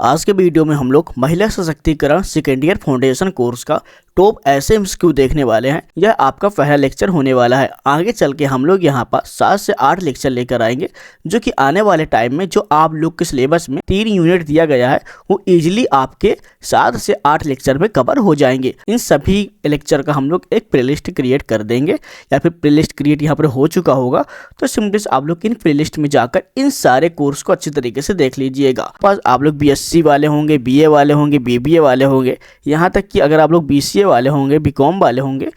आज के वीडियो में हम लोग महिला सशक्तिकरण सेकेंड ईयर फाउंडेशन कोर्स का टॉप ऐसे एमसीक्यू देखने वाले हैं। यह आपका पहला लेक्चर होने वाला है। आगे चल के हम लोग यहाँ पर 7 से 8 लेक्चर लेकर आएंगे, जो कि आने वाले टाइम में जो आप लोग के सिलेबस में 3 यूनिट दिया गया है वो इजीली आपके 7 से 8 लेक्चर में कवर हो जाएंगे। इन सभी लेक्चर का हम लोग एक प्लेलिस्ट क्रिएट कर देंगे, या फिर प्लेलिस्ट क्रिएट यहाँ पर हो चुका होगा तो सिंपली आप लोग इन प्लेलिस्ट में जाकर इन सारे कोर्स को अच्छी तरीके से देख लीजिएगा। बस आप लोग बीएससी वाले होंगे, बीए वाले होंगे, बीबीए वाले होंगे, यहाँ तक कि अगर आप लोग बीसीए वाले होंगे, बीकॉम वाले होंगे,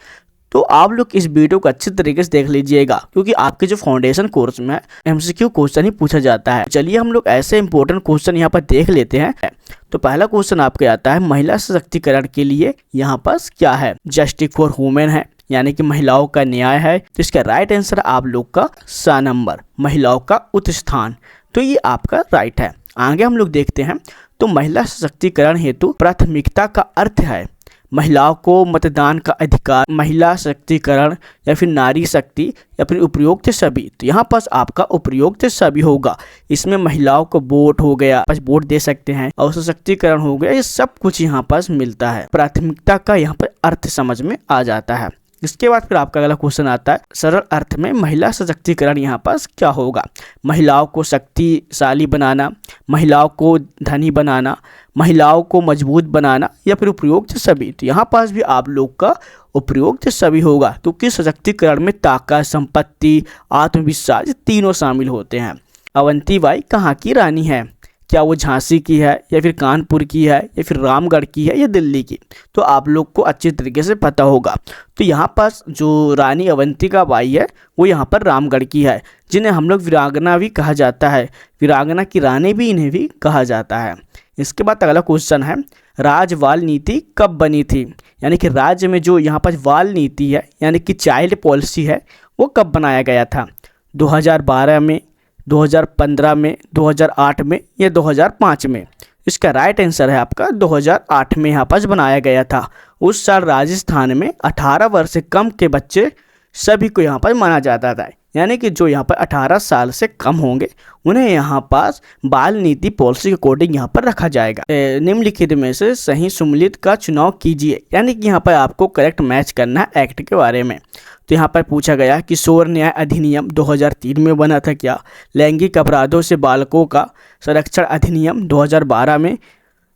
तो आप लोग इस वीडियो को अच्छी तरीके से देख लीजिएगा, क्योंकि आपके जो फाउंडेशन कोर्स में एमसीक्यू क्वेश्चन ही पूछा जाता है। चलिए हम लोग ऐसे इंपॉर्टेंट क्वेश्चन यहाँ पर देख लेते हैं। तो पहला क्वेश्चन आपके आता है, महिला सशक्तिकरण के लिए यहाँ पर क्या है? जस्टिस फॉर वुमेन है, यानी कि महिलाओं का न्याय है। तो इसका राइट आंसर आप लोग का सा नंबर, महिलाओं का उत्थान। तो ये आपका राइट है। आगे हम लोग देखते हैं, तो महिला सशक्तिकरण हेतु प्राथमिकता का अर्थ है महिलाओं को मतदान का अधिकार, महिला शक्तिकरण, या फिर नारी शक्ति, या फिर उपयुक्त सभी। तो यहाँ पास आपका उपयुक्त सभी होगा। इसमें महिलाओं को वोट हो गया, बस वोट दे सकते हैं, और सशक्तिकरण हो गया, ये सब कुछ यहाँ पास मिलता है। प्राथमिकता का यहाँ पर अर्थ समझ में आ जाता है। इसके बाद फिर आपका अगला क्वेश्चन आता है, सरल अर्थ में महिला सशक्तिकरण यहाँ पास क्या होगा? महिलाओं को शक्तिशाली बनाना, महिलाओं को धनी बनाना, महिलाओं को मजबूत बनाना, या फिर उपयुक्त सभी। तो यहाँ पास भी आप लोग का उपयुक्त सभी होगा, क्योंकि सशक्तिकरण में ताकत, संपत्ति, आत्मविश्वास तीनों शामिल होते हैं। अवंतीबाई कहाँ की रानी है? क्या वो झांसी की है, या फिर कानपुर की है, या फिर रामगढ़ की है, या दिल्ली की? तो आप लोग को अच्छी तरीके से पता होगा। तो यहाँ पास जो रानी अवंतिका बाई है वो यहाँ पर रामगढ़ की है, जिन्हें हम लोग वीरांगना भी कहा जाता है। वीरांगना की रानी भी इन्हें भी कहा जाता है। इसके बाद अगला क्वेश्चन है, राज बाल नीति कब बनी थी? यानी कि राज्य में जो यहाँ पर बाल नीति है, यानी कि चाइल्ड पॉलिसी है, वो कब बनाया गया था? 2012 में, 2015 में, 2008 में, या 2005 में? इसका राइट आंसर है आपका 2008 में यहाँ पर बनाया गया था। उस साल राजस्थान में 18 वर्ष से कम के बच्चे सभी को यहाँ पर माना जाता था, यानी कि जो यहाँ पर 18 साल से कम होंगे उन्हें यहाँ पास बाल नीति पॉलिसी के अकॉर्डिंग यहाँ पर रखा जाएगा। निम्नलिखित में से सही सम्मिलित का चुनाव कीजिए, यानी कि यहाँ पर आपको करेक्ट मैच करना है एक्ट के बारे में। तो यहाँ पर पूछा गया कि किशोर न्याय अधिनियम 2003 में बना था क्या? लैंगिक अपराधों से बालकों का संरक्षण अधिनियम 2012 में,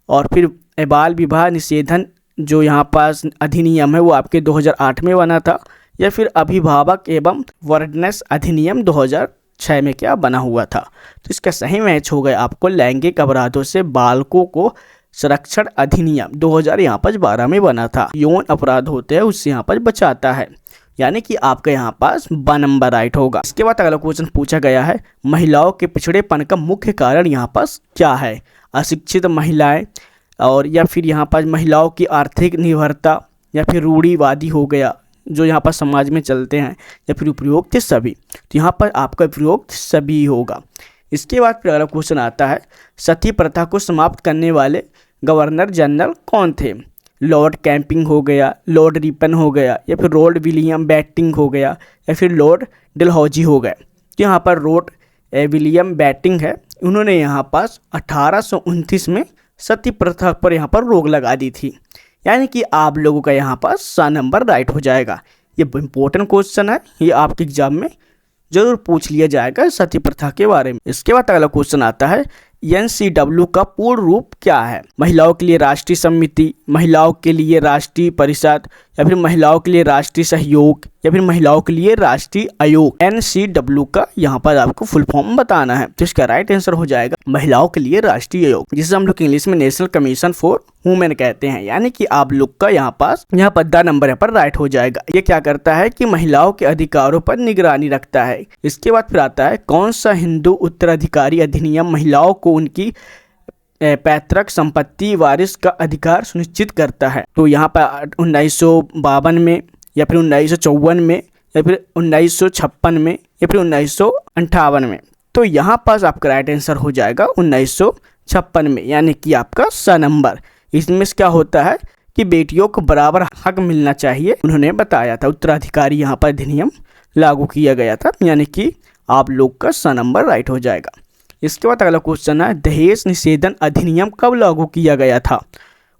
और फिर बाल विवाह निषेधन जो यहाँ पास अधिनियम है वो आपके 2008 में बना था, या फिर अभिभावक एवं वर्डनेस अधिनियम 2006 में क्या बना हुआ था? तो इसका सही मैच हो गया आपको लैंगिक अपराधों से बालकों को संरक्षण अधिनियम 2012 में बना था। यौन अपराध होते हैं उससे यहाँ पर बचाता है, यानी कि आपका यहाँ पास ब नंबर राइट होगा। इसके बाद अगला क्वेश्चन पूछा गया है, महिलाओं के पिछड़ेपन का मुख्य कारण यहाँ पास क्या है? अशिक्षित महिलाएं, और या फिर यहाँ पास महिलाओं की आर्थिक निर्भरता, या फिर रूढ़िवादी हो गया जो यहाँ पर समाज में चलते हैं, या फिर उपयुक्त सभी। तो यहाँ पर आपका उपयुक्त सभी होगा। इसके बाद फिर अगला क्वेश्चन आता है, सती प्रथा को समाप्त करने वाले गवर्नर जनरल कौन थे? लॉर्ड कैंपिंग हो गया, लॉर्ड रिपन हो गया, या फिर लॉर्ड विलियम बैटिंग हो गया, या फिर लॉर्ड डलहौजी हो गए? तो यहाँ पर लॉर्ड विलियम बैटिंग है, उन्होंने यहाँ पास 1829 में सती प्रथा पर यहाँ पर रोक लगा दी थी, यानी कि आप लोगों का यहाँ पास सा नंबर राइट हो जाएगा। ये इंपॉर्टेंट क्वेश्चन है, ये आपके एग्जाम में जरूर पूछ लिया जाएगा सती प्रथा के बारे में। इसके बाद अगला क्वेश्चन आता है, NCW का पूर्ण रूप क्या है? महिलाओं के लिए राष्ट्रीय समिति, महिलाओं के लिए राष्ट्रीय परिषद, या फिर महिलाओं के लिए राष्ट्रीय सहयोग, या फिर महिलाओं के लिए राष्ट्रीय आयोग? NCW का यहाँ पर आपको फुल फॉर्म बताना है। तो इसका राइट आंसर हो जाएगा महिलाओं के लिए राष्ट्रीय आयोग, जिसे हम लोग इंग्लिश में नेशनल कमीशन फॉर वुमेन कहते हैं, यानी कि आप लोग का यहाँ पर द नंबर यहाँ पर राइट हो जाएगा। ये क्या करता है कि महिलाओं के अधिकारों पर निगरानी रखता है। इसके बाद फिर आता है, कौन सा हिंदू उत्तराधिकारी अधिनियम महिलाओं को उनकी पैतृक संपत्ति वारिस का अधिकार सुनिश्चित करता है? तो यहाँ पर 1952 में, या फिर 1954 में, या फिर 1956 में, या फिर 1958 में? तो यहाँ पास आपका राइट आंसर हो जाएगा 1956 में, यानी कि आपका सा नंबर। इसमें क्या होता है कि बेटियों को बराबर हक मिलना चाहिए, उन्होंने बताया था। उत्तराधिकारी यहाँ पर अधिनियम लागू किया गया था, यानी कि आप लोग का सा नंबर राइट हो जाएगा। इसके बाद अगला क्वेश्चन है, दहेज निषेधन अधिनियम कब लागू किया गया था?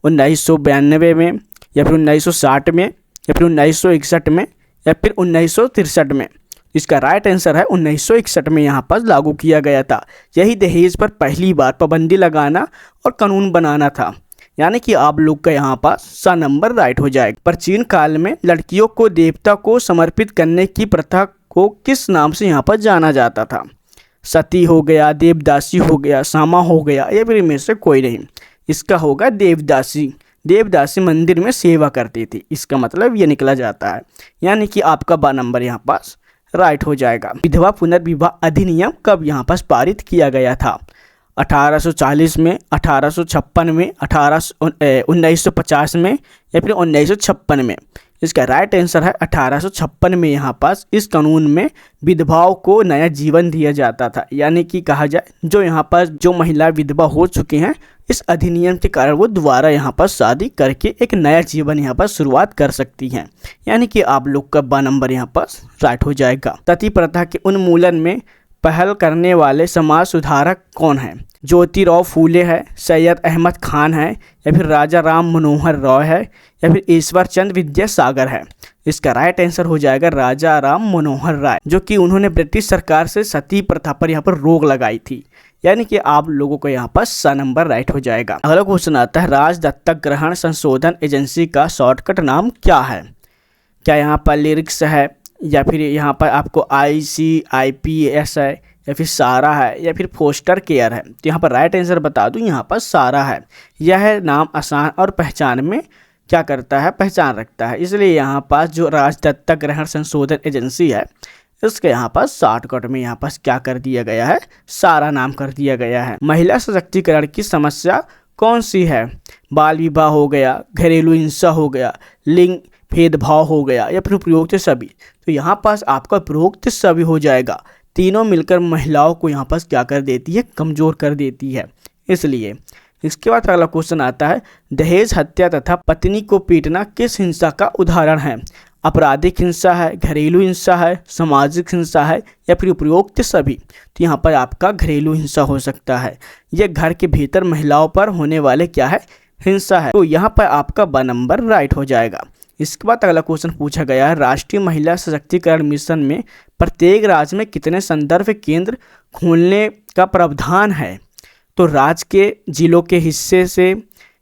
1992 में, या फिर 1960 में, या फिर 1961 में, या फिर 1963 में? इसका राइट आंसर है 1961 में यहाँ पर लागू किया गया था। यही दहेज पर पहली बार पाबंदी लगाना और कानून बनाना था। यानी कि आप लोग का यहाँ पर सा नंबर राइट हो जाएगा। प्राचीन काल में लड़कियों को देवता को समर्पित करने की प्रथा को किस नाम से यहाँ पर जाना जाता था? सती हो गया, देवदासी हो गया, सामा हो गया, या फिर इनमें से कोई नहीं। इसका होगा देवदासी। देवदासी मंदिर में सेवा करती थी, इसका मतलब ये निकला जाता है। यानी कि आपका बा नंबर यहाँ पास राइट हो जाएगा। विधवा पुनर्विवाह अधिनियम कब यहाँ पास पारित किया गया था? 1840 में, 1856 में, 1950 में, या फिर 1956 में? इसका राइट आंसर है 1856 में। यहाँ पास इस कानून में विधवाओं को नया जीवन दिया जाता था। यानी कि कहा जाए जो यहाँ पास जो महिला विधवा हो चुकी हैं, इस अधिनियम के कारण वो दोबारा यहाँ पर शादी करके एक नया जीवन यहाँ पर शुरुआत कर सकती हैं। यानी कि आप लोग का बा नंबर यहाँ पर राइट हो जाएगा। सती प्रथा के उन्मूलन में पहल करने वाले समाज सुधारक कौन है? ज्योतिराव फूले है, सैयद अहमद खान है, या फिर राजा राम मनोहर रॉय है, या फिर ईश्वर चंद्र विद्यासागर है? इसका राइट आंसर हो जाएगा राजा राम मनोहर राय, जो कि उन्होंने ब्रिटिश सरकार से सती प्रथा पर यहाँ पर रोक लगाई थी। यानी कि आप लोगों को यहाँ पर सा नंबर राइट हो जाएगा। अगला क्वेश्चन आता है, राज्य दत्तक ग्रहण संशोधन एजेंसी का शॉर्टकट नाम क्या है? क्या यहाँ पर लिरिक्स है, या फिर यहाँ पर आपको ICIPS है, या फिर सारा है, या फिर फोस्टर केयर है? तो यहाँ पर राइट आंसर बता दूँ, यहाँ पर सारा है। यह नाम आसान और पहचान में क्या करता है? पहचान रखता है। इसलिए यहाँ पास जो राज्य दत्तक ग्रहण संशोधन एजेंसी है, इसके यहाँ पर शॉर्टकट में यहाँ पास क्या कर दिया गया है? सारा नाम कर दिया गया है। महिला सशक्तिकरण की समस्या कौन सी है? बाल विवाह हो गया, घरेलू हिंसा हो गया, लिंग भेदभाव हो गया, या फिर उपरोक्त सभी? तो यहाँ पास आपका उपरोक्त सभी हो जाएगा। तीनों मिलकर महिलाओं को यहाँ पास क्या कर देती है? कमज़ोर कर देती है। इसलिए इसके बाद अगला क्वेश्चन आता है, दहेज हत्या तथा पत्नी को पीटना किस हिंसा का उदाहरण है? आपराधिक हिंसा है, घरेलू हिंसा है, सामाजिक हिंसा है, या फिर उपरोक्त सभी? तो यहाँ पर आपका घरेलू हिंसा हो सकता है। यह घर के भीतर महिलाओं पर होने वाले क्या है? हिंसा है। तो यहाँ पर आपका ब नंबर राइट हो जाएगा। इसके बाद अगला क्वेश्चन पूछा गया है, राष्ट्रीय महिला सशक्तिकरण मिशन में प्रत्येक राज्य में कितने संदर्भ केंद्र खोलने का प्रावधान है? तो राज्य के जिलों के हिस्से से,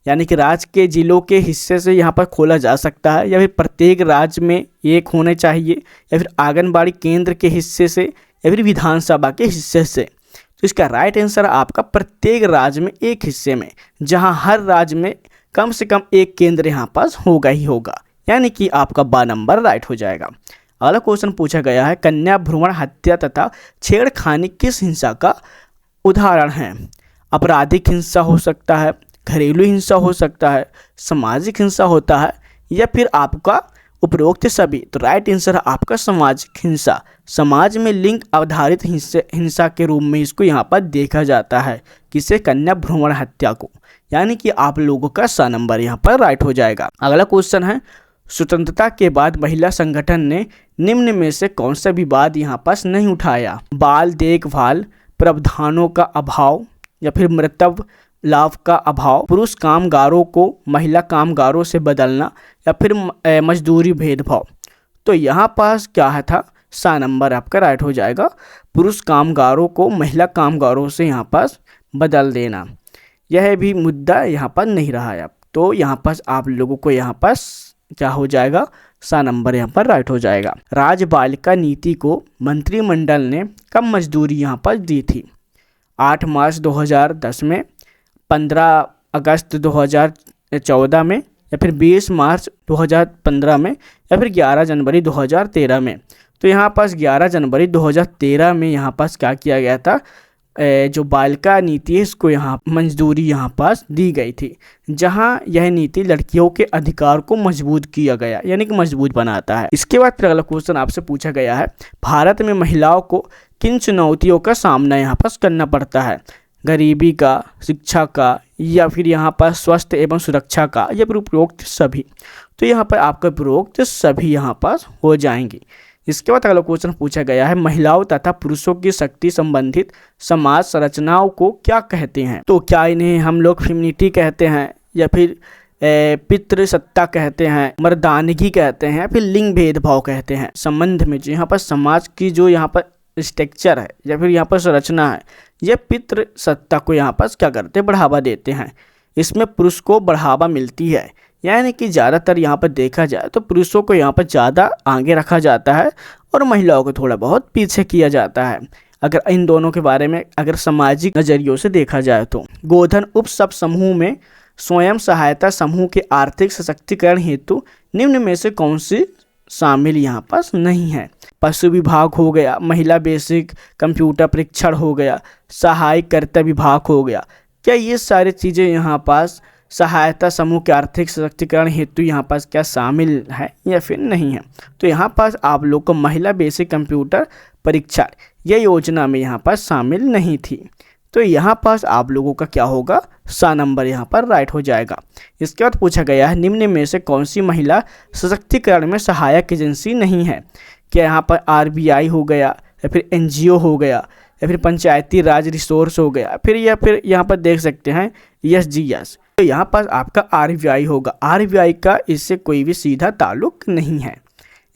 यानी कि राज्य के जिलों के हिस्से से यहाँ पर खोला जा सकता है, या फिर प्रत्येक राज्य में एक होने चाहिए, या फिर आंगनबाड़ी केंद्र के हिस्से से, या फिर विधानसभा के हिस्से से? तो इसका राइट आंसर आपका प्रत्येक राज्य में एक हिस्से में, जहाँ हर राज्य में कम से कम एक केंद्र यहाँ पास होगा ही होगा। यानी कि आपका बा नंबर राइट हो जाएगा। अगला क्वेश्चन पूछा गया है, कन्या भ्रूण हत्या तथा छेड़खानी किस हिंसा का उदाहरण है? आपराधिक हिंसा हो सकता है, घरेलू हिंसा हो सकता है, सामाजिक हिंसा होता है, या फिर आपका उपरोक्त सभी? तो राइट आंसर है आपका सामाजिक हिंसा। समाज में लिंग आधारित हिंसा के रूप में इसको यहाँ पर देखा जाता है, किसे? कन्या भ्रूण हत्या को। यानी कि आप लोगों का सा नंबर यहाँ पर राइट हो जाएगा। अगला क्वेश्चन है, स्वतंत्रता के बाद महिला संगठन ने निम्न में से कौन सा विवाद यहाँ पास नहीं उठाया? बाल देखभाल प्रावधानों का अभाव, या फिर मृतव लाभ का अभाव, पुरुष कामगारों को महिला कामगारों से बदलना, या फिर मजदूरी भेदभाव? तो यहाँ पास क्या है था? सा नंबर आपका राइट हो जाएगा। पुरुष कामगारों को महिला कामगारों से यहाँ पास बदल देना, यह भी मुद्दा यहाँ पर नहीं रहा है। तो यहाँ पास आप लोगों को यहाँ पास क्या हो जाएगा? सा नंबर यहाँ पर राइट हो जाएगा। राज्य बालिका नीति को मंत्रिमंडल ने कब मंजूरी यहाँ पर दी थी? 8 मार्च 2010 में, 15 अगस्त 2014 में, या फिर 20 मार्च 2015 में, या फिर 11 जनवरी 2013 में? तो यहाँ पास 11 जनवरी 2013 में यहाँ पास क्या किया गया था? जो बालिका नीति है इसको यहाँ मंजूरी यहाँ पास दी गई थी, जहाँ यह नीति लड़कियों के अधिकार को मजबूत किया गया, यानी कि मजबूत बनाता है। इसके बाद फिर अगला क्वेश्चन आपसे पूछा गया है, भारत में महिलाओं को किन चुनौतियों का सामना यहाँ पास करना पड़ता है? गरीबी का, शिक्षा का, या फिर यहाँ पर स्वास्थ्य एवं सुरक्षा का, या फिर उपरोक्त सभी? तो यहाँ पर आपका उपरोक्त सभी यहाँ पास हो जाएंगे। इसके बाद अगला क्वेश्चन पूछा गया है, महिलाओं तथा पुरुषों की शक्ति संबंधित समाज संरचनाओं को क्या कहते हैं? तो क्या इन्हें हम लोग फेमिनिटी कहते हैं, या फिर पितृसत्ता कहते हैं, मर्दानगी कहते हैं, या फिर लिंग भेदभाव कहते हैं? संबंध में जो यहाँ पर समाज की जो यहाँ पर स्ट्रक्चर है या फिर यहाँ पर संरचना है, यह पितृसत्ता को यहाँ पर क्या करते हैं, बढ़ावा देते हैं। इसमें पुरुष को बढ़ावा मिलती है, यानी कि ज़्यादातर यहाँ पर देखा जाए तो पुरुषों को यहाँ पर ज़्यादा आगे रखा जाता है और महिलाओं को थोड़ा बहुत पीछे किया जाता है। अगर इन दोनों के बारे में अगर सामाजिक नज़रियों से देखा जाए तो गोधन उप सब समूह में स्वयं सहायता समूह के आर्थिक सशक्तिकरण हेतु निम्न में से कौन सी शामिल यहाँ पास नहीं है? पशु विभाग हो गया, महिला बेसिक कंप्यूटर परीक्षण हो गया, सहायक कर्तव्य विभाग हो गया। क्या ये सारी चीज़ें यहाँ पास सहायता समूह के आर्थिक सशक्तिकरण हेतु यहाँ पास क्या शामिल है या फिर नहीं है? तो यहाँ पास आप लोग को महिला बेसिक कंप्यूटर परीक्षा यह योजना में यहाँ पास शामिल नहीं थी। तो यहाँ पास आप लोगों का क्या होगा, सा नंबर यहाँ पर राइट हो जाएगा। इसके बाद पूछा गया है, निम्न में से कौन सी महिला सशक्तिकरण में सहायक एजेंसी नहीं है? क्या यहाँ पर आरबीआई हो गया, या फिर एनजीओ हो गया, या फिर पंचायती राज रिसोर्स हो गया, या फिर यहाँ पर देख सकते हैं एसजीएस। तो यहाँ पर आपका आरबीआई होगा। आरबीआई का इससे कोई भी सीधा ताल्लुक नहीं है।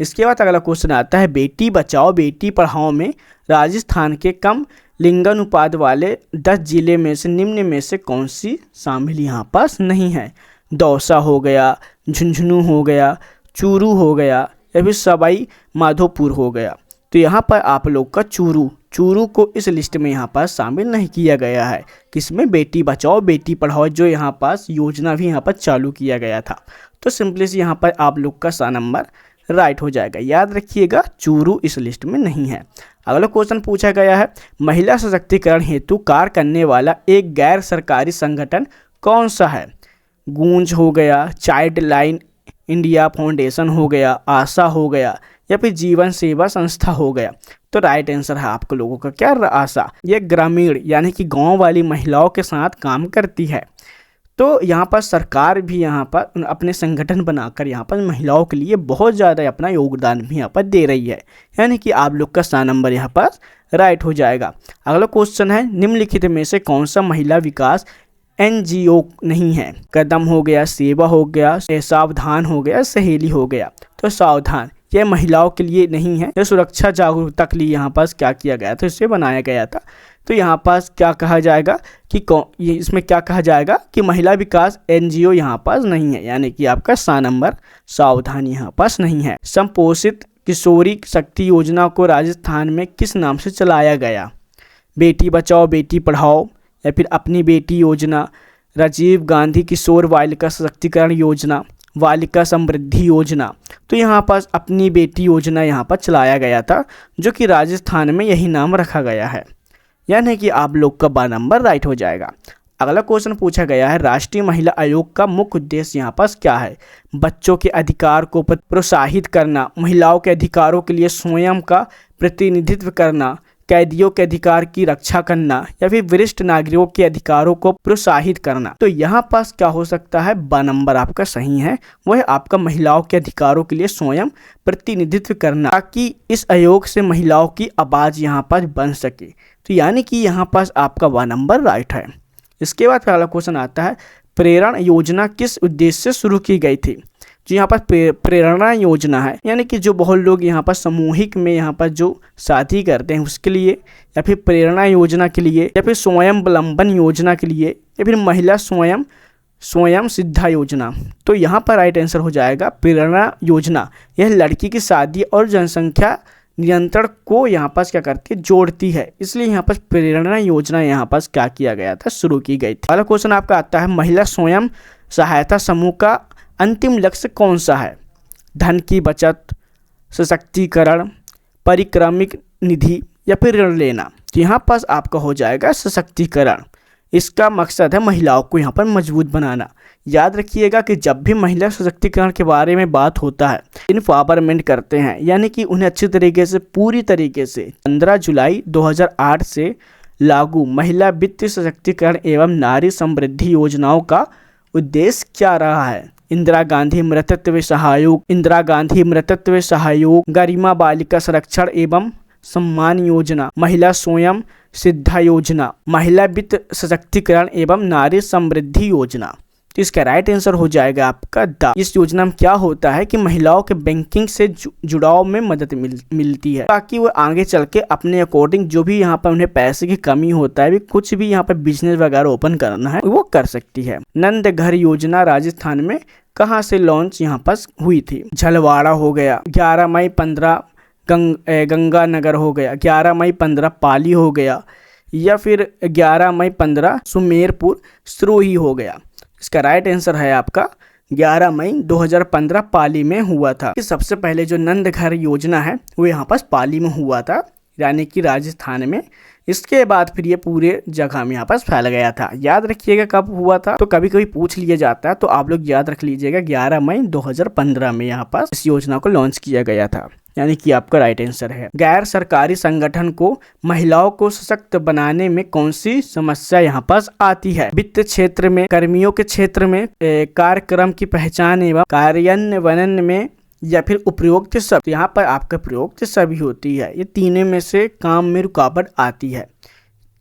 इसके बाद अगला क्वेश्चन आता है, बेटी बचाओ बेटी पढ़ाओ में राजस्थान के कम लिंगानुपात वाले 10 जिले में से निम्न में से कौन सी शामिल यहाँ पास नहीं है? दौसा हो गया, झुंझुनू हो गया, चूरू हो गया, या फिर सवाई माधोपुर हो गया। तो यहाँ पर आप लोग का चूरू को इस लिस्ट में यहाँ पास शामिल नहीं किया गया है। किसमें? बेटी बचाओ बेटी पढ़ाओ जो यहाँ पास योजना भी यहाँ पर चालू किया गया था। तो सिंपली से यहाँ पर आप लोग का सा नंबर राइट हो जाएगा। याद रखिएगा, चूरू इस लिस्ट में नहीं है। अगला क्वेश्चन पूछा गया है, महिला सशक्तिकरण हेतु कार्य करने वाला एक गैर सरकारी संगठन कौन सा है? गूंज हो गया, चाइल्ड लाइन इंडिया फाउंडेशन हो गया, आशा हो गया, या फिर जीवन सेवा संस्था हो गया। तो राइट आंसर है आप लोगों का क्या, आशा। यह ग्रामीण यानी कि गांव वाली महिलाओं के साथ काम करती है। तो यहाँ पर सरकार भी यहाँ पर अपने संगठन बनाकर यहाँ पर महिलाओं के लिए बहुत ज़्यादा अपना योगदान भी यहाँ पर दे रही है, यानी कि आप लोग का सा नंबर यहाँ पर राइट हो जाएगा। अगला क्वेश्चन है, निम्नलिखित में से कौन सा महिला विकास एनजीओ नहीं है? कदम हो गया, सेवा हो गया, सावधान हो गया, सहेली हो गया। तो सावधान यह महिलाओं के लिए नहीं है, यह सुरक्षा जागरूकता के लिए यहाँ पास क्या किया गया था, इसे बनाया गया था। तो यहाँ पास क्या कहा जाएगा कि ये इसमें क्या कहा जाएगा कि महिला विकास एनजीओ यहाँ पास नहीं है, यानी कि आपका सा नंबर सावधान यहाँ पास नहीं है। संपोषित किशोरी शक्ति योजना को राजस्थान में किस नाम से चलाया गया? बेटी बचाओ बेटी पढ़ाओ, या फिर अपनी बेटी योजना, राजीव गांधी किशोर बालिका सशक्तिकरण योजना, बालिका समृद्धि योजना। तो यहाँ पास अपनी बेटी योजना यहाँ पर चलाया गया था, जो कि राजस्थान में यही नाम रखा गया है, यानी कि आप लोग का बा नंबर राइट हो जाएगा। अगला क्वेश्चन पूछा गया है, राष्ट्रीय महिला आयोग का मुख्य उद्देश्य यहाँ पास क्या है? बच्चों के अधिकार को प्रोत्साहित करना, महिलाओं के अधिकारों के लिए स्वयं का प्रतिनिधित्व करना, कैदियों के अधिकार की रक्षा करना, या फिर वरिष्ठ नागरिकों के अधिकारों को प्रोत्साहित करना। तो यहाँ पास क्या हो सकता है, ब नंबर आपका सही है, वह आपका महिलाओं के अधिकारों के लिए स्वयं प्रतिनिधित्व करना, ताकि इस आयोग से महिलाओं की आवाज़ यहाँ पास बन सके। तो यानी कि यहाँ पास आपका ब नंबर राइट है। इसके बाद पहला क्वेश्चन आता है, प्रेरणा योजना किस उद्देश्य से शुरू की गई थी? जो यहाँ पर प्रेरणा योजना है, यानी कि जो बहुत लोग यहाँ पर सामूहिक में यहाँ पर जो शादी करते हैं उसके लिए, या फिर प्रेरणा योजना के लिए, या फिर स्वयं अवलंबन योजना के लिए, या फिर महिला स्वयं सिद्धा योजना। तो यहाँ पर राइट आंसर हो जाएगा प्रेरणा योजना। यह लड़की की शादी और जनसंख्या नियंत्रण को यहाँ पास क्या करती है, जोड़ती है, इसलिए यहाँ पास प्रेरणा योजना यहाँ पास क्या किया गया था, शुरू की गई थी। अगला क्वेश्चन आपका आता है, महिला स्वयं सहायता समूह का अंतिम लक्ष्य कौन सा है? धन की बचत, सशक्तिकरण, परिक्रमिक निधि, या फिर ऋण लेना। तो यहाँ पास आपका हो जाएगा सशक्तिकरण। इसका मकसद है महिलाओं को यहाँ पर मजबूत बनाना। याद रखिएगा कि जब भी महिला सशक्तिकरण के बारे में बात होता है, इनपावरमेंट करते हैं, यानी कि उन्हें अच्छी तरीके से पूरी तरीके से 15 जुलाई 2008 से लागू महिला वित्तीय सशक्तिकरण एवं नारी समृद्धि योजनाओं का उद्देश्य क्या रहा है? इंदिरा गांधी मृतत्व सहायोग, गरिमा बालिका संरक्षण एवं सम्मान योजना, महिला स्वयं सिद्धा योजना, महिला वित्त सशक्तिकरण एवं नारी समृद्धि योजना। तो इसका राइट आंसर हो जाएगा आपका द। इस योजना में क्या होता है कि महिलाओं के बैंकिंग से जुड़ाव में मदद मिलती है, ताकि वो आगे चल के अपने अकॉर्डिंग जो भी यहाँ पर उन्हें पैसे की कमी होता है, कुछ भी यहाँ पर बिजनेस वगैरह ओपन करना है वो कर सकती है। नंद घर योजना राजस्थान में कहाँ से लॉन्च यहाँ पर हुई थी? झलवाड़ा हो गया, 11 मई 15 गंगानगर हो गया, 11 मई 15 पाली हो गया, या फिर 11 मई 15 सुमेरपुर सिरोही हो गया। इसका राइट आंसर है आपका 11 मई 2015 पाली में हुआ था। सबसे पहले जो नंद घर योजना है वो यहाँ पर पाली में हुआ था, यानी कि राजस्थान में। इसके बाद फिर ये पूरे जगह में यहाँ पर फैल गया था। याद रखिएगा कब हुआ था, तो कभी कभी पूछ लिया जाता है, तो आप लोग याद रख लीजिएगा 11 मई 2015 में यहाँ पर इस योजना को लॉन्च किया गया था, यानी कि आपका राइट आंसर है। गैर सरकारी संगठन को महिलाओं को सशक्त बनाने में कौन सी समस्या यहाँ पर आती है? वित्त क्षेत्र में, कर्मियों के क्षेत्र में, कार्यक्रम की पहचान एवं कार्यान्वयन में, या फिर उपरोक्त सब। तो यहाँ पर आपका प्रयोक्त सभी होती है, ये तीनों में से काम में रुकावट आती है,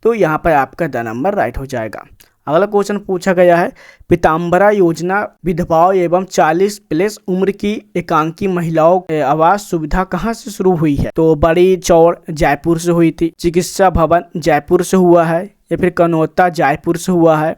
तो यहाँ पर आपका द नंबर राइट हो जाएगा। अगला क्वेश्चन पूछा गया है, पीताम्बरा योजना विधवाओं एवं 40+ उम्र की एकांकी महिलाओं आवास सुविधा कहाँ से शुरू हुई है? तो बड़ी चौड़ जयपुर से हुई थी, चिकित्सा भवन जयपुर से हुआ है, या फिर कनौता जयपुर से हुआ है,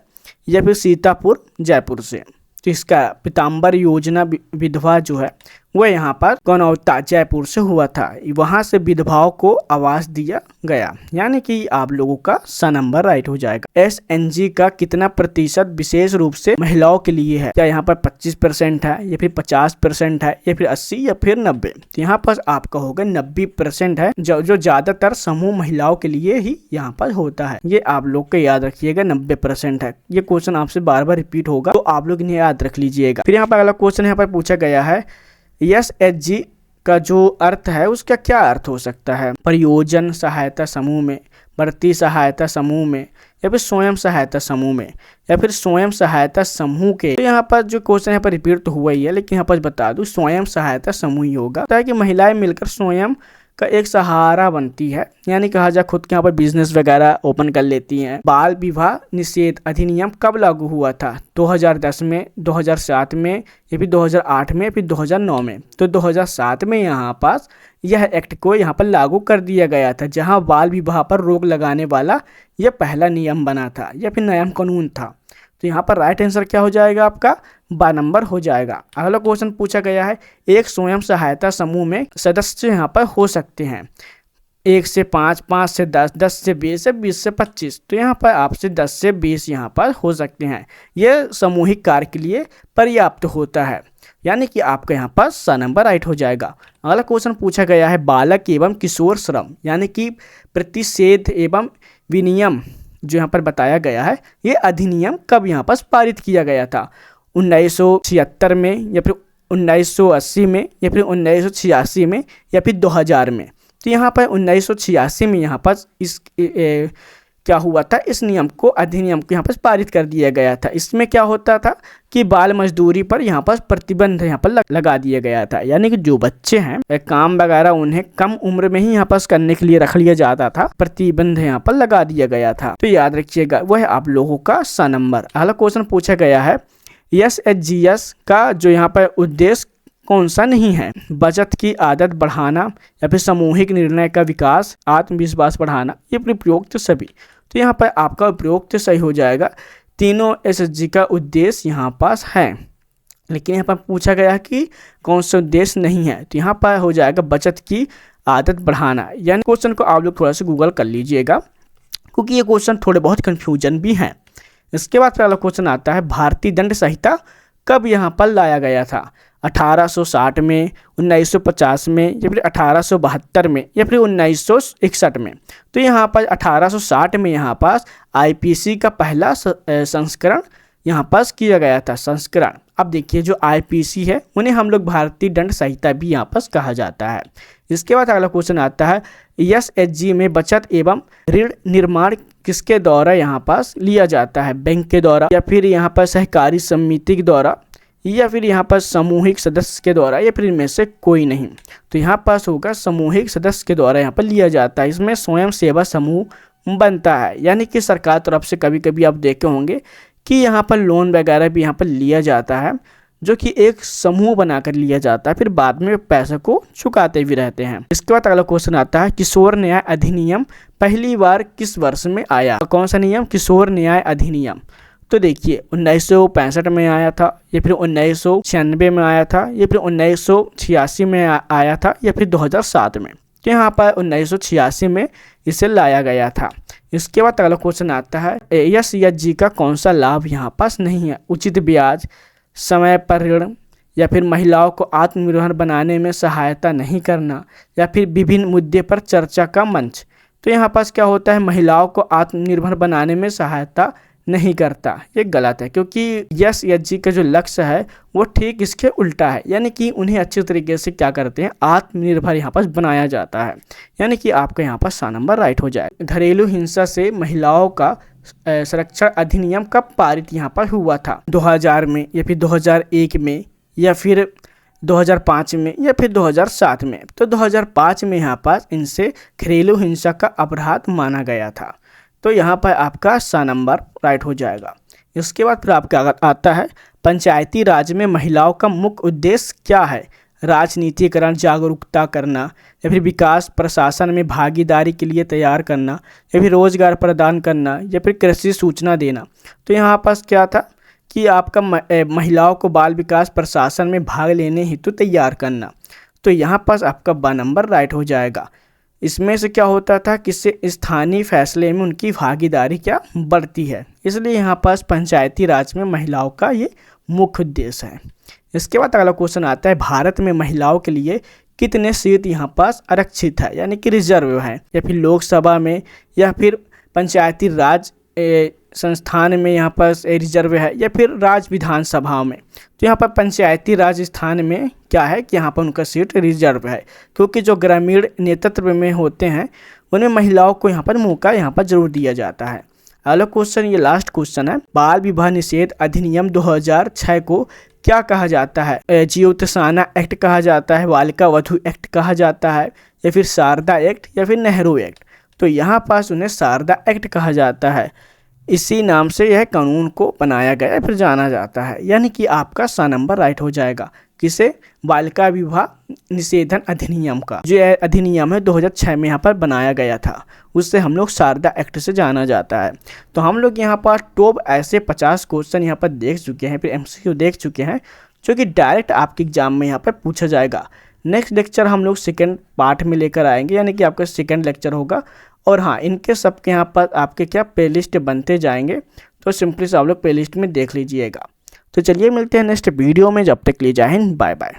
या फिर सीतापुर जयपुर से। तो इसका पीताम्बर योजना विधवा जो है वो यहाँ पर कनौता जयपुर से हुआ था, वहां से विधवाओं को आवास दिया गया, यानी कि आप लोगों का स नंबर राइट हो जाएगा। SNG का कितना प्रतिशत विशेष रूप से महिलाओं के लिए है? क्या यहाँ पर 25% है, या फिर 50% है, या फिर 80, या फिर 90? तो यहाँ पर आपका होगा 90% है, जो ज्यादातर समूह महिलाओं के लिए ही यहाँ पर होता है। ये आप लोग को याद रखिएगा 90% है। ये क्वेश्चन आपसे बार बार रिपीट होगा, तो आप लोग इन्हें याद रख लीजिएगा। फिर यहाँ पर अगला क्वेश्चन यहाँ पर पूछा गया है, SHG का जो अर्थ है उसका क्या अर्थ हो सकता है? परियोजन सहायता समूह में, बढ़ती सहायता समूह में, या फिर स्वयं सहायता समूह में, या फिर स्वयं सहायता समूह के। तो यहाँ पर जो क्वेश्चन यहाँ पर रिपीट तो हुआ ही है, लेकिन यहाँ पर बता दूं स्वयं सहायता समूह ही होगा, ताकि महिलाएं मिलकर स्वयं का एक सहारा बनती है, यानी कहा जाए खुद के यहाँ पर बिजनेस वगैरह ओपन कर लेती हैं। बाल विवाह निषेध अधिनियम कब लागू हुआ था? 2010 में, 2007 में, या फिर 2008 में, फिर 2009 में। तो 2007 में यहाँ पास यह एक्ट को यहाँ पर लागू कर दिया गया था, जहाँ बाल विवाह पर रोक लगाने वाला यह पहला नियम बना था, या फिर नया कानून था। तो यहाँ पर राइट आंसर क्या हो जाएगा आपका? बा नंबर हो जाएगा। अगला क्वेश्चन पूछा गया है, एक स्वयं सहायता समूह में सदस्य यहाँ पर हो सकते हैं 1 से 5, 5 से 10, 10 से 20, 20 से 25। तो यहाँ पर आपसे 10 से 20 यहाँ पर हो सकते हैं। यह सामूहिक कार्य के लिए पर्याप्त होता है, यानी कि आपका यहाँ पर स नंबर राइट हो जाएगा। अगला क्वेश्चन पूछा गया है, बालक एवं किशोर श्रम यानी कि प्रतिषेध एवं विनियम जो यहाँ पर बताया गया है, ये अधिनियम कब यहाँ पर पारित किया गया था? 1976 में, या फिर 1980 में, या फिर 1986 में, या फिर 2000 में? तो यहाँ पर 1986 में यहाँ पर क्या हुआ था, इस नियम को, अधिनियम को यहाँ पर पारित कर दिया गया था। इसमें क्या होता था कि बाल मजदूरी पर यहाँ पर प्रतिबंध यहाँ पर लगा दिया गया था, यानी कि जो बच्चे हैं काम वगैरह उन्हें कम उम्र में ही यहाँ पर करने के लिए रख लिया जाता था, प्रतिबंध यहाँ पर लगा दिया गया था। तो याद रखिएगा वह आप लोगों का स नंबर। अगला क्वेश्चन पूछा गया है, SHGS का जो यहाँ पर उद्देश्य कौन सा नहीं है? बचत की आदत बढ़ाना, या फिर सामूहिक निर्णय का विकास, आत्मविश्वास बढ़ाना, ये प्रयुक्त सभी। तो यहाँ पर आपका उपयुक्त सही हो जाएगा। तीनों SHG का उद्देश्य यहाँ पास है, लेकिन यहाँ पर पूछा गया है कि कौन सा उद्देश्य नहीं है, तो यहाँ पर हो जाएगा बचत की आदत बढ़ाना। यानी क्वेश्चन को आप लोग थोड़ा सा गूगल कर लीजिएगा, क्योंकि ये क्वेश्चन थोड़े बहुत कन्फ्यूजन भी हैं। इसके बाद पहला क्वेश्चन आता है, भारतीय दंड संहिता कब यहाँ पर लाया गया था? 1860 में, 1950 में, या फिर 1872 में, या फिर 1961 में? तो यहाँ पर 1860 में यहाँ पास IPC का पहला संस्करण यहाँ पास किया गया था, संस्करण। अब देखिए जो IPC है उन्हें हम लोग भारतीय दंड संहिता भी यहाँ पास कहा जाता है। इसके बाद अगला क्वेश्चन आता है, SHG में बचत एवं ऋण निर्माण किसके द्वारा यहाँ पास लिया जाता है? बैंक के द्वारा, या फिर यहाँ पर सहकारी समिति के द्वारा, या फिर यहाँ पर सामूहिक सदस्य के द्वारा या फिर इनमें से कोई नहीं। तो यहाँ पास होगा सामूहिक सदस्य के द्वारा यहाँ पर लिया जाता है। इसमें स्वयं सेवा समूह बनता है, यानी कि सरकार तरफ से कभी कभी आप देखे होंगे कि यहाँ पर लोन वगैरह भी यहाँ पर लिया जाता है, जो कि एक समूह बनाकर लिया जाता है, फिर बाद में पैसे को चुकाते भी रहते हैं। इसके बाद अगला क्वेश्चन आता है, किशोर न्याय अधिनियम पहली बार किस वर्ष में आया? कौन सा नियम? किशोर न्याय अधिनियम। तो देखिए 1965 में आया था, या फिर 1996 में आया था, या फिर 1986 में आया था, या फिर 2007 में। तो यहाँ पर 1986 में इसे लाया गया था। इसके बाद अगला क्वेश्चन आता है, ESG का कौन सा लाभ यहाँ पास नहीं है? उचित ब्याज, समय पर ऋण, या फिर महिलाओं को आत्मनिर्भर बनाने में सहायता नहीं करना, या फिर विभिन्न मुद्दे पर चर्चा का मंच। तो यहाँ पास क्या होता है? महिलाओं को आत्मनिर्भर बनाने में सहायता नहीं करता। ये गलत है, क्योंकि ESG का जो लक्ष्य है वो ठीक इसके उल्टा है, यानी कि उन्हें अच्छे तरीके से क्या करते हैं? आत्मनिर्भर यहाँ पास बनाया जाता है। यानी कि आपका यहाँ पास 7 नंबर राइट हो जाए। घरेलू हिंसा से महिलाओं का संरक्षण अधिनियम कब पारित यहाँ पर हुआ था? 2000 में, या फिर 2001 में, या फिर 2005 में, या फिर 2007 में। तो 2005 में यहाँ पास इनसे घरेलू हिंसा का अपराध माना गया था। तो यहाँ पर आपका 7 नंबर राइट हो जाएगा। इसके बाद फिर आपका आता है, पंचायती राज में महिलाओं का मुख्य उद्देश्य क्या है? राजनीतिकरण, जागरूकता करना, या फिर विकास प्रशासन में भागीदारी के लिए तैयार करना, या फिर रोजगार प्रदान करना, या फिर कृषि सूचना देना। तो यहाँ पास क्या था कि आपका महिलाओं को बाल विकास प्रशासन में भाग लेने हेतु तैयार करना। तो यहाँ पास आपका 12 नंबर राइट हो जाएगा। इसमें से क्या होता था, किससे? स्थानीय फैसले में उनकी भागीदारी क्या बढ़ती है, इसलिए यहाँ पास पंचायती राज में महिलाओं का ये मुख्य उद्देश्य है। इसके बाद अगला क्वेश्चन आता है, भारत में महिलाओं के लिए कितने सीट यहाँ पास आरक्षित है, यानी कि रिजर्व है? या फिर लोकसभा में, या फिर पंचायती राज संस्थान में यहाँ पर रिजर्व है, या फिर राज्य विधानसभाओं में? तो यहाँ पर पंचायती राज स्थान में क्या है कि यहाँ पर उनका सीट रिजर्व है, क्योंकि जो ग्रामीण नेतृत्व में होते हैं उन्हें महिलाओं को यहाँ पर मौका यहाँ पर जरूर दिया जाता है। अगला क्वेश्चन, ये लास्ट क्वेश्चन है, बाल विवाह निषेध अधिनियम 2006 को क्या कहा जाता है? जीवोत्साना एक्ट कहा जाता है, बालिका वधू एक्ट कहा जाता है, या फिर शारदा एक्ट, या फिर नेहरू एक्ट? तो यहाँ पास उन्हें शारदा एक्ट कहा जाता है। इसी नाम से यह कानून को बनाया गया फिर जाना जाता है, यानी कि आपका 7 नंबर राइट हो जाएगा। किसे? बालिका विवाह निषेधन अधिनियम का। जो अधिनियम है 2006 में यहाँ पर बनाया गया था, उससे हम लोग शारदा एक्ट से जाना जाता है। तो हम लोग यहाँ पर टॉप ऐसे 50 क्वेश्चन यहाँ पर देख चुके हैं, फिर MCQ देख चुके हैं, जो कि डायरेक्ट आपके एग्जाम में यहाँ पर पूछा जाएगा। नेक्स्ट लेक्चर हम लोग सेकेंड पार्ट में लेकर आएंगे, यानी कि आपका सेकेंड लेक्चर होगा। और हाँ, इनके सबके यहाँ पर आपके क्या प्लेलिस्ट बनते जाएंगे, तो सिंपली से आप लोग प्लेलिस्ट में देख लीजिएगा। तो चलिए मिलते हैं नेक्स्ट वीडियो में, जब तक के लिए जय हिंद, बाय बाय।